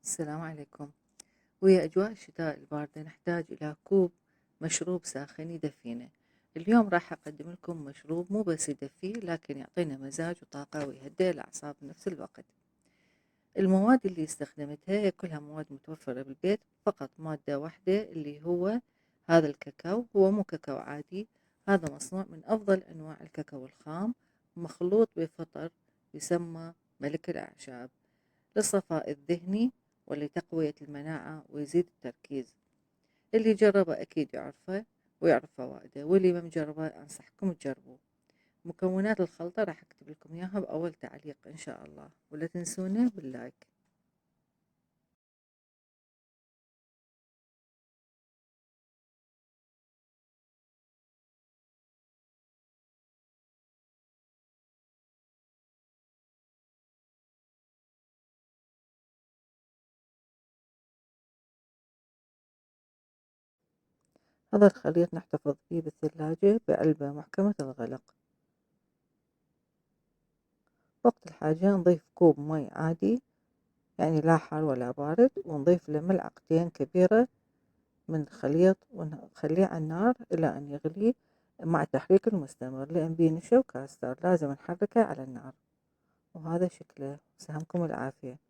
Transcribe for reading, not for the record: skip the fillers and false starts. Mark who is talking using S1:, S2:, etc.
S1: السلام عليكم. ويا أجواء الشتاء الباردة نحتاج إلى كوب مشروب ساخن يدفينا. اليوم راح أقدم لكم مشروب مو بس يدفي لكن يعطينا مزاج وطاقة ويهدئ الأعصاب بنفس الوقت. المواد اللي استخدمتها هي كلها مواد متوفرة بالبيت، فقط مادة واحدة اللي هو هذا الكاكاو. هو مو كاكاو عادي، هذا مصنوع من أفضل أنواع الكاكاو الخام، مخلوط بفطر يسمى ملك الأعشاب، للصفاء الذهني ولتقوية المناعة ويزيد التركيز. اللي جربه أكيد يعرفه ويعرف فوائده، واللي ما مجربه أنصحكم تجربوه. مكونات الخلطة راح أكتب لكم إياها بأول تعليق إن شاء الله، ولا تنسونا باللايك. هذا الخليط نحتفظ فيه بالثلاجة بعلبة محكمة الغلق. وقت الحاجة نضيف كوب مي عادي، يعني لا حار ولا بارد، ونضيف له ملعقتين كبيرة من الخليط ونخليه على النار إلى أن يغلي مع التحريك المستمر لأن بيه نشا وكاستر، لازم نحركه على النار. وهذا شكله، سهمكم العافية.